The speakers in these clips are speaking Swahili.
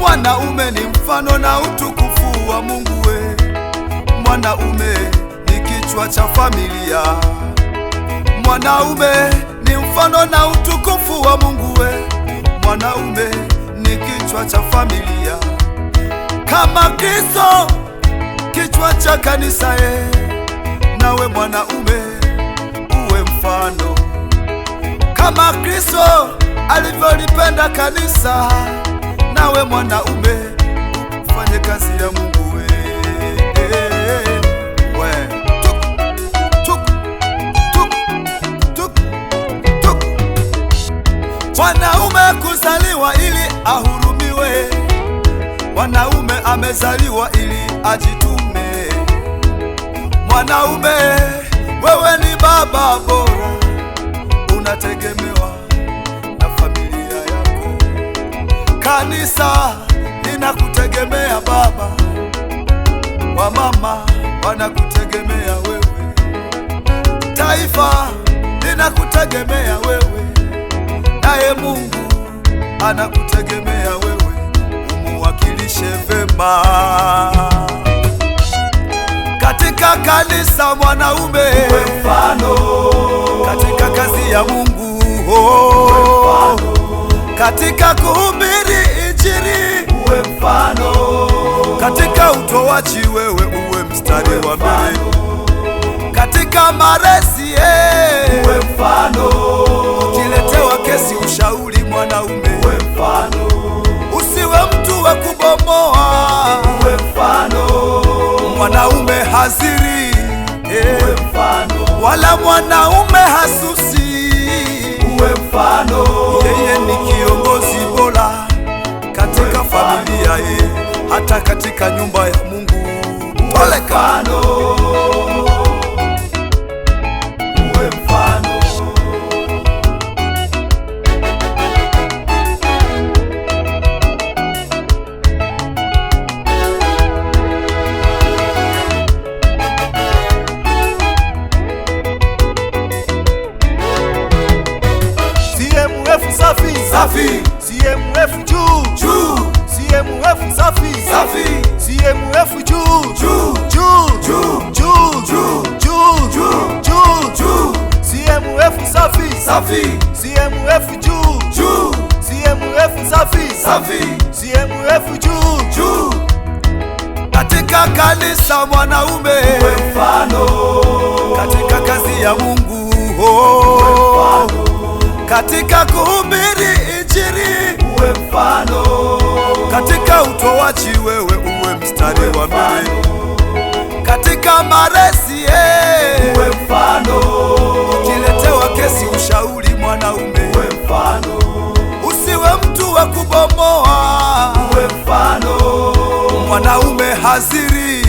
Mwanaume ni mfano na utukufu wa Mungu we. Mwanaume ni kichwa cha familia. Mwanaume ni mfano na utukufu wa Mungu we. Mwanaume ni kichwa cha familia. Kama Kristo kichwa cha kanisa ye, nawe mwanaume uwe mfano. Kama Kristo alivyolipenda kanisa, nawe mwanaume ufanye kazi ya Mungu we. Mwanaume kuzaliwa ili ahurumiwe. Mwanaume amezaliwa ili ajitume. Mwanaume wewe ni baba bora, unategemewa na familia yako. Kanisa linakutegemea baba, wamama wanakutegemea wewe, taifa linakutegemea wewe, naye Mungu anakutegemea wewe, umuwakilishe vema katika kanisa. Mwanaume uwe mfano katika kazi ya Mungu, katika kuhubiri Injili uwe mfano, katika utoaji wewe uwe mstari wa mbele, katika malezi uwe mfano, ukiletewa kesi ushauri mwanaume uwe mfano, usiwe mtu wa kubomoa uwe mfano, mwanaume haziri uwe mfano, wala mwanaume hasusi uwe mfano. Yeye ni kiongozi bora katika familia ye, hata katika nyumba ya Mungu uwe mfano. Safi, CMF juu juu, CMF safi safi, CMF juu juu juu juu juu juu juu juu, CMF safi safi, CMF juu juu, CMF safi safi, CMF juu juu. Katika kanisa mwanaume uwe mfano, katika kazi ya Mungu katika kuhubiri Injili uwe mfano, katika utoaji wewe uwe mstari wa mbele, katika malezi uwe mfano, ukiletewa kesi ushauri mwanaume uwe mfano, usiwe mtu wa kubomoa uwe mfano, mwanaume haziri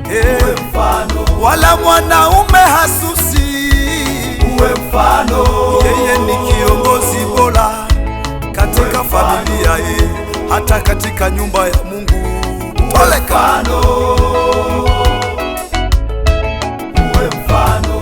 uwe mfano, wala mwanaume hasusi uwe mfano. Yeye ni kiongozi bora katika familia ye, hata katika nyumba ya Mungu uwe mfano. Uwe mfano.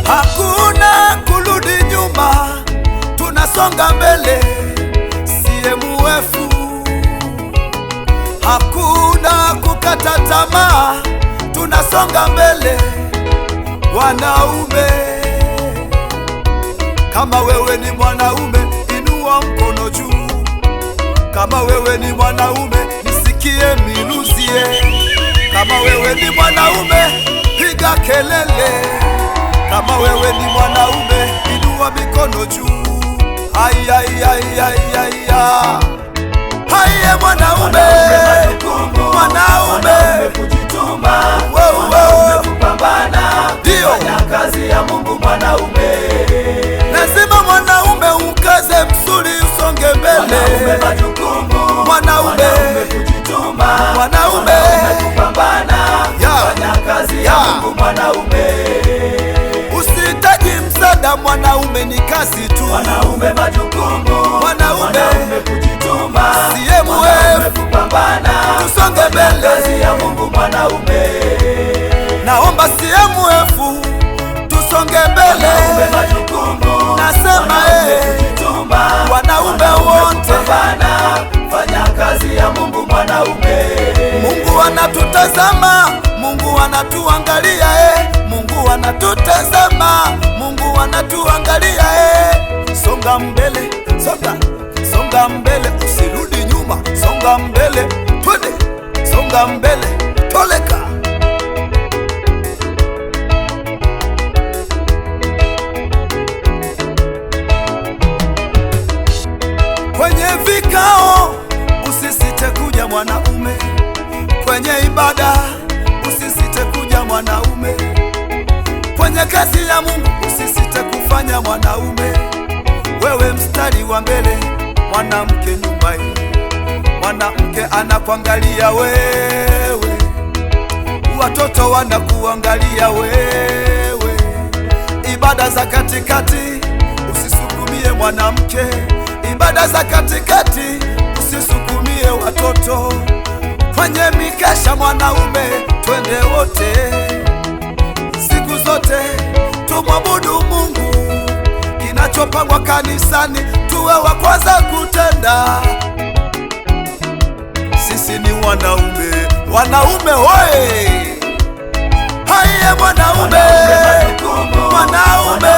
Hakuna kurudi nyuma, tunasonga mbele. CMF, hakuna kukata tamaa, tunasonga mbele. Wanaume, kama wewe ni mwanaume inua mkono juu. Kama wewe ni mwanaume nisikie miluzie. Kama wewe ni mwanaume piga kelele. Kama wewe ni mwanaume inua mikono juu. Haya haya haya. Haya mwanaume, mwanaume kujituma, mwanaume kupambana, fanya kazi ya Mungu mwanaume. Lazima mwanaume ukaze msuri usonge mbele. Mwanaume majukumu, mwanaume kujituma, mwanaume kupambana, fanya kazi ya Mungu mwanaume. Usitake mwanaume ni kazi tu, mwanaume majukumu, mwanaume kujituma, CMF kupambana, tusonge mbele, kazi ya Mungu mwanaume. Naomba CMF tusonge mbele, mwanaume majukumu, nasema kujituma, wanaume wote kupambana, fanya kazi ya Mungu mwanaume. Mungu anatutazama, Mungu anatuangalia, Mungu anatutazama, Mungu anatuangalia. Songa mbele, songa mbele, usirudi nyuma, songa mbele, twende, songa mbele, toleka. Kwenye vikao usisite kuja mwanaume, kwenye ibada usisite kuja mwanaume, kwenye kazi ya Mungu usisite kufanya mwanaume. Wewe mstari wa mbele, mwanamke nyuma hii, mwanamke anakuangalia wewe, watoto wanakuangalia wewe. Ibada za katikati usisukumie mwanamke, ibada za katikati usisukumie watoto. Kwenye mikesha mwanaume, twende wote, siku zote tumwabudu Mungu. Kinachopangwa kanisani tuwe wa kwanza kutenda. Sisi ni wanaume, wanaume hoye! Haiye mwanaume, mwanaume